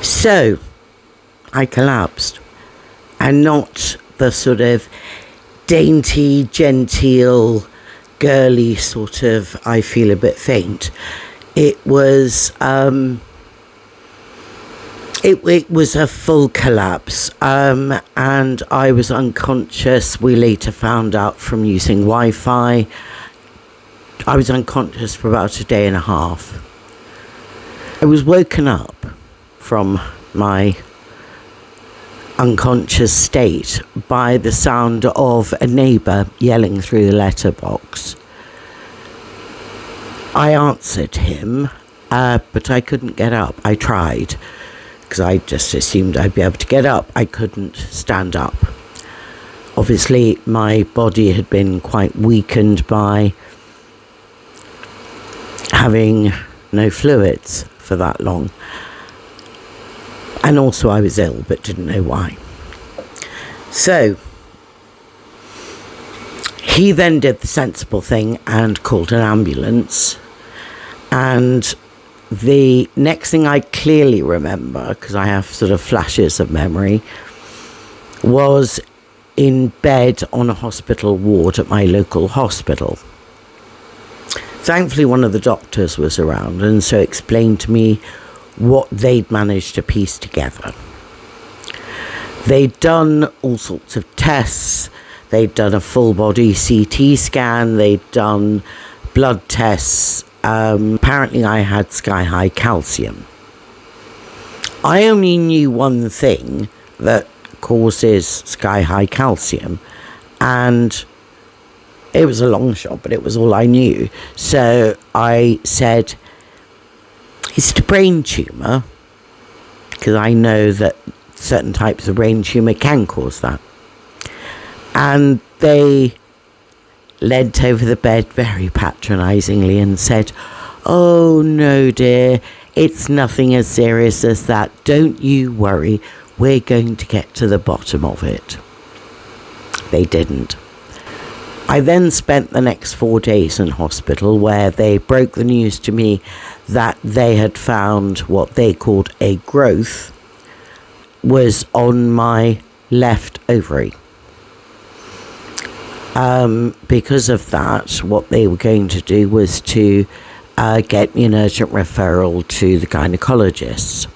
So I collapsed, and not the sort of dainty, genteel, girly sort of I feel a bit faint. It was it was a full collapse, and I was unconscious. We later found out from using Wi-Fi. I was unconscious for about a day and a half. I was woken up from my unconscious state by the sound of a neighbour yelling through the letterbox. I answered him, but I couldn't get up. I tried, because I just assumed I'd be able to get up. I couldn't stand up. Obviously, my body had been quite weakened by having no fluids for that long. And also I was ill, but didn't know why. So he then did the sensible thing and called an ambulance. And the next thing I clearly remember, because I have sort of flashes of memory, was in bed on a hospital ward at my local hospital. Thankfully, one of the doctors was around and so explained to me what they'd managed to piece together. They'd done all sorts of tests. They'd done a full body CT scan. They'd done blood tests. Apparently I had sky-high calcium. I only knew one thing that causes sky-high calcium, and it was a long shot, but it was all I knew. So I said, "Is it a brain tumour?" Because I know that certain types of brain tumour can cause that. And they leant over the bed very patronisingly and said, "Oh no, dear, it's nothing as serious as that. Don't you worry, we're going to get to the bottom of it." They didn't. I then spent the next 4 days in hospital, where they broke the news to me that they had found what they called a growth was on my left ovary. Because of that, what they were going to do was to get me an urgent referral to the gynecologist.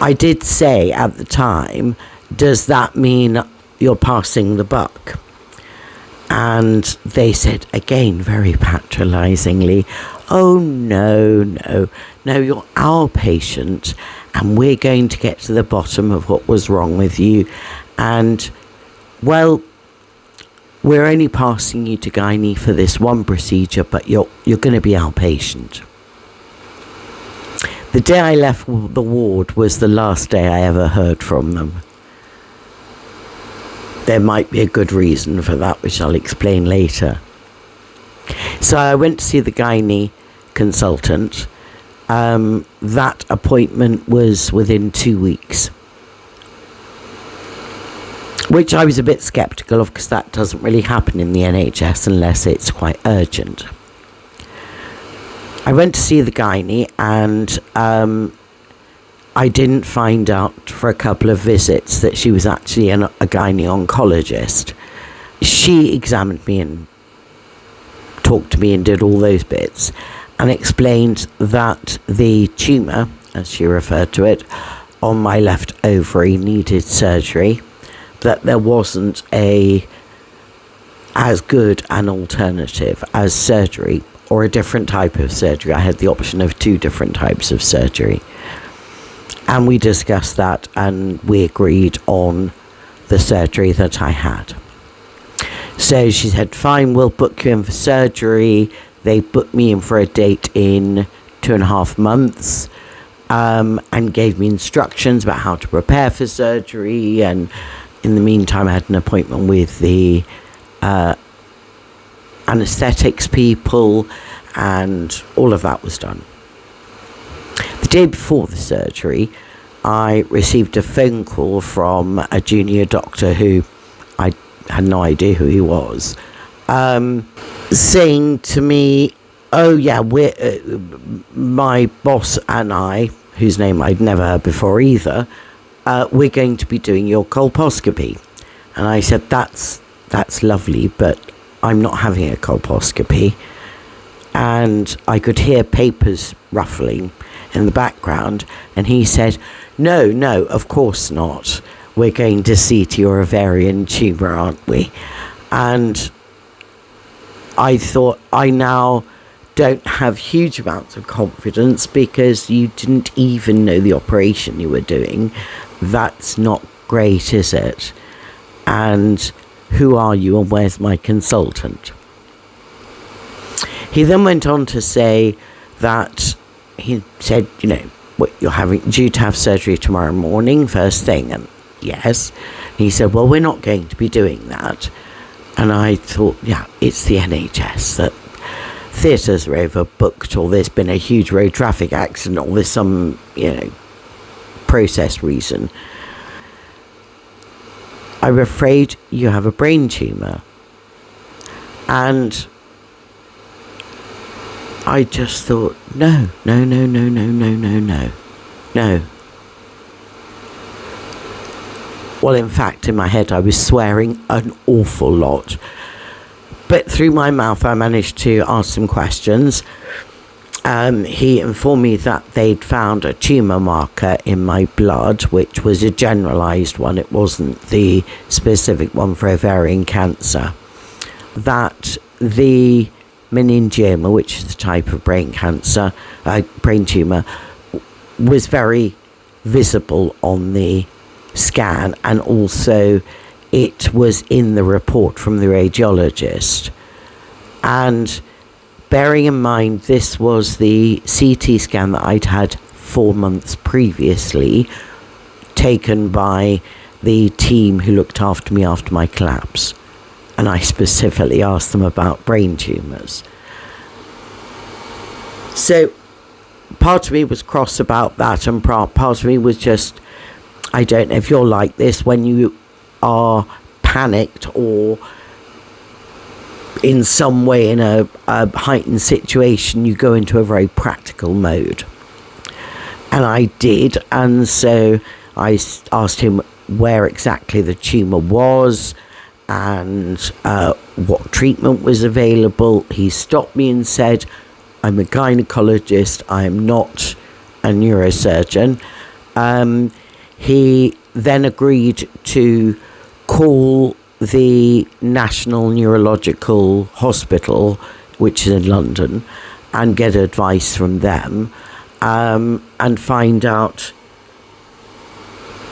I did say at the time, "Does that mean you're passing the buck?" And they said, again very patronisingly, "Oh no, you're our patient, and we're going to get to the bottom of what was wrong with you, and well, we're only passing you to gynae for this one procedure, but you're going to be our patient." The day I left the ward was the last day I ever heard from them. There might be a good reason for that, which I'll explain later. So I went to see the gynae consultant. That appointment was within 2 weeks, which I was a bit sceptical of, because that doesn't really happen in the NHS unless it's quite urgent. I went to see the gynae, and I didn't find out for a couple of visits that she was actually a gynae oncologist. She examined me and talked to me and did all those bits, and explained that the tumour, as she referred to it, on my left ovary needed surgery, that there wasn't as good an alternative as surgery, or a different type of surgery. I had the option of 2 different types of surgery. And we discussed that, and we agreed on the surgery that I had. So she said, "Fine, we'll book you in for surgery." They booked me in for a date in 2.5 months, and gave me instructions about how to prepare for surgery. And in the meantime, I had an appointment with the anaesthetics people, and all of that was done. The day before the surgery, I received a phone call from a junior doctor who I had no idea who he was, saying to me, "Oh yeah, my boss and I," whose name I'd never heard before either, we're going to be doing your colposcopy. And I said, that's lovely, but I'm not having a colposcopy. And I could hear papers ruffling in the background, and he said, no, of course not. We're going to see to your ovarian tumour, aren't we? And I thought, I now don't have huge amounts of confidence because you didn't even know the operation you were doing. That's not great, is it? And who are you and where's my consultant? He then went on to say that he said, you're due to have surgery tomorrow morning, first thing. And yes. He said, well, we're not going to be doing that. And I thought, yeah, it's the NHS, that theatres are overbooked, or there's been a huge road traffic accident, or there's some, process reason. I'm afraid you have a brain tumour. And I just thought, no. Well, in fact, in my head, I was swearing an awful lot. But through my mouth, I managed to ask some questions. He informed me that they'd found a tumour marker in my blood, which was a generalised one. It wasn't the specific one for ovarian cancer. That the meningioma, which is the type of brain cancer, brain tumour, was very visible on the scan, and also it was in the report from the radiologist. And bearing in mind this was the CT scan that I'd had 4 months previously, taken by the team who looked after me after my collapse, and I specifically asked them about brain tumours. So part of me was cross about that, and part of me was just, I don't know if you're like this, when you are panicked or in some way in a heightened situation, you go into a very practical mode. And I did, and so I asked him where exactly the tumour was and what treatment was available. He stopped me and said, I'm a gynecologist, I am not a neurosurgeon. He then agreed to call the National Neurological Hospital, which is in London, and get advice from them, and find out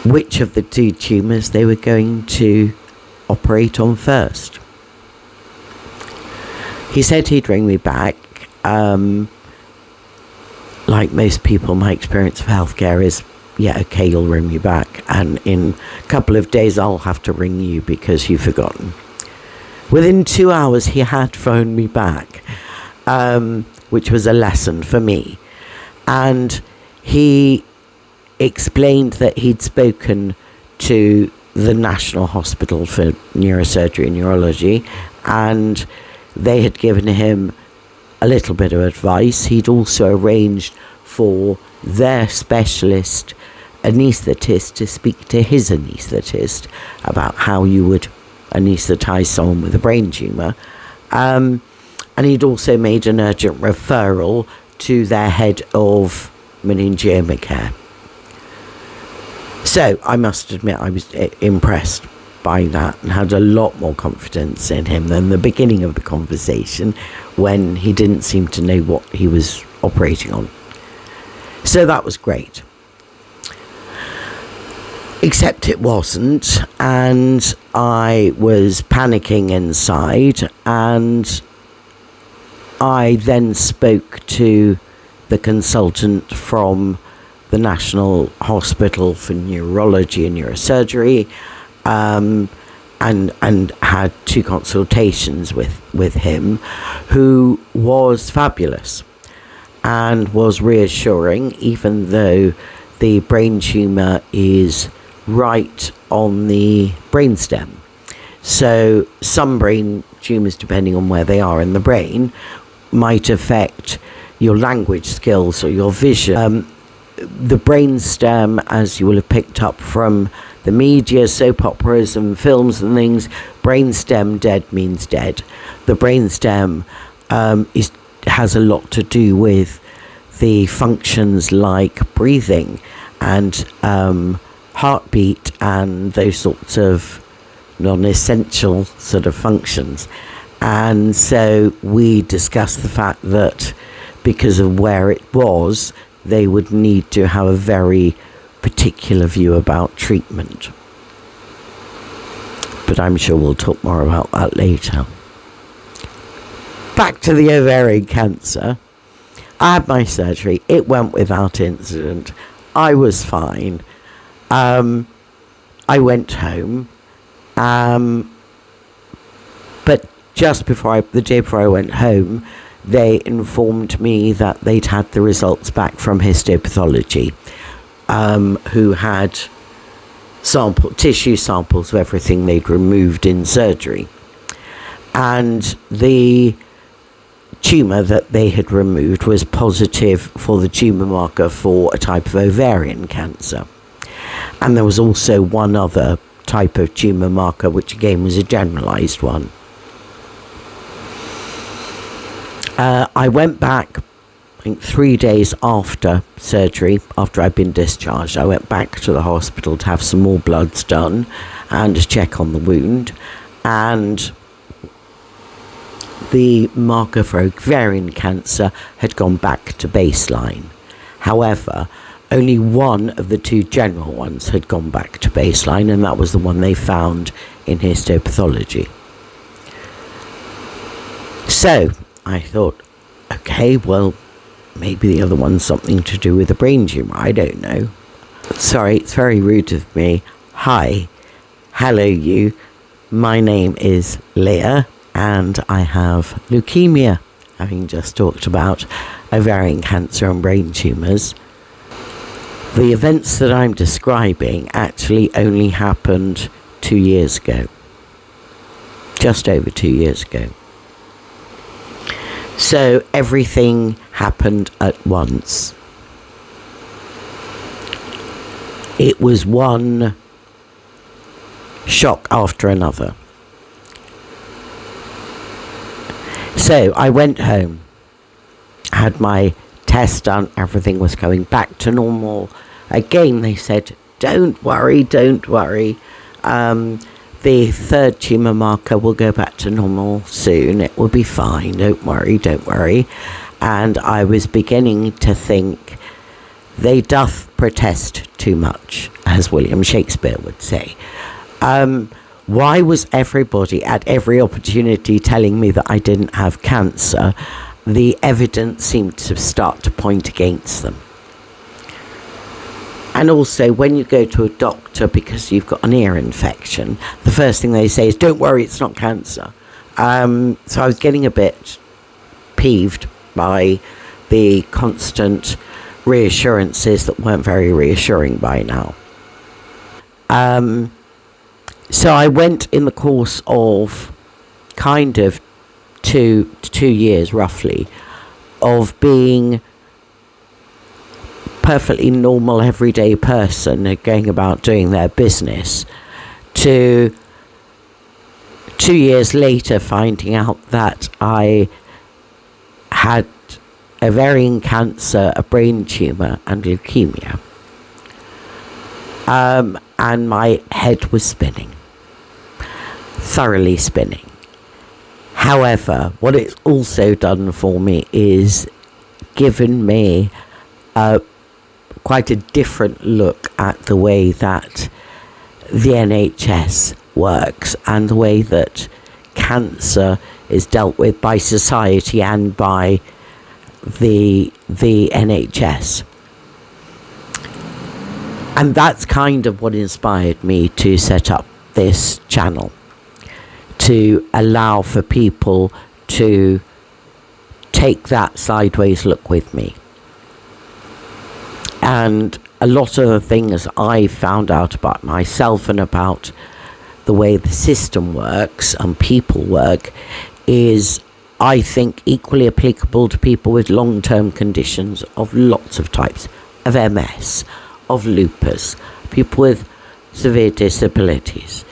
which of the 2 tumours they were going to operate on first. He said he'd ring me back. Like most people, my experience of healthcare is, yeah, okay, you'll ring me back, and in a couple of days I'll have to ring you because you've forgotten. Within 2 hours he had phoned me back, which was a lesson for me. And he explained that he'd spoken to the National Hospital for Neurosurgery and Neurology, and they had given him a little bit of advice. He'd also arranged for their specialist anaesthetist to speak to his anaesthetist about how you would anaesthetize someone with a brain tumour. And he'd also made an urgent referral to their head of meningioma care. So I must admit I was impressed by that and had a lot more confidence in him than the beginning of the conversation, when he didn't seem to know what he was operating on. So that was great. Except it wasn't, and I was panicking inside, and I then spoke to the consultant from the National Hospital for Neurology and Neurosurgery, and had 2 consultations with him, who was fabulous and was reassuring, even though the brain tumour is right on the brainstem. So some brain tumours, depending on where they are in the brain, might affect your language skills or your vision. the brainstem, as you will have picked up from the media, soap operas and films and things, brainstem dead means dead. The brainstem has a lot to do with the functions like breathing and heartbeat and those sorts of non-essential sort of functions. And so we discussed the fact that because of where it was, they would need to have a very particular view about treatment. But I'm sure we'll talk more about that later. Back to the ovarian cancer. I had my surgery. It went without incident. I was fine. I went home. But just before the day before I went home, they informed me that they'd had the results back from histopathology, who had tissue samples of everything they'd removed in surgery. And the tumour that they had removed was positive for the tumour marker for a type of ovarian cancer. And there was also one other type of tumour marker, which again was a generalised one. I went back, I think 3 days after surgery, after I'd been discharged. I went back to the hospital to have some more bloods done and to check on the wound. And the marker for ovarian cancer had gone back to baseline. However, only one of the two general ones had gone back to baseline, and that was the one they found in histopathology. So I thought, okay, well, maybe the other one's something to do with the brain tumour. I don't know. Sorry, it's very rude of me. Hi. Hello, you. My name is Leah, and I have leukaemia, having just talked about ovarian cancer and brain tumours. The events that I'm describing actually only happened 2 years ago. Just over 2 years ago. So everything happened at once. It was one shock after another. So I went home, had my test done, everything was going back to normal. Again, they said, don't worry. The third tumour marker will go back to normal soon. It will be fine. Don't worry. And I was beginning to think, they doth protest too much, as William Shakespeare would say. Why was everybody at every opportunity telling me that I didn't have cancer? The evidence seemed to start to point against them. And also, when you go to a doctor because you've got an ear infection, the first thing they say is, don't worry, it's not cancer. So I was getting a bit peeved by the constant reassurances that weren't very reassuring by now. So I went in the course of kind of two years roughly of being perfectly normal everyday person going about doing their business to 2 years later finding out that I had ovarian cancer, a brain tumour and leukaemia. And my head was spinning, thoroughly spinning. However, what it's also done for me is given me quite a different look at the way that the NHS works and the way that cancer is dealt with by society and by the NHS. And that's kind of what inspired me to set up this channel, to allow for people to take that sideways look with me. And a lot of the things I found out about myself and about the way the system works and people work is, I think, equally applicable to people with long-term conditions of lots of types. of MS, of lupus, people with severe disabilities.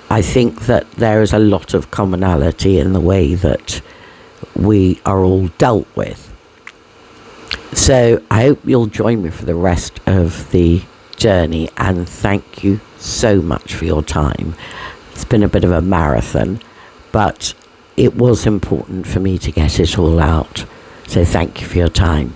I think that there is a lot of commonality in the way that we are all dealt with. So I hope you'll join me for the rest of the journey, and thank you so much for your time. It's been a bit of a marathon, but it was important for me to get it all out. So thank you for your time.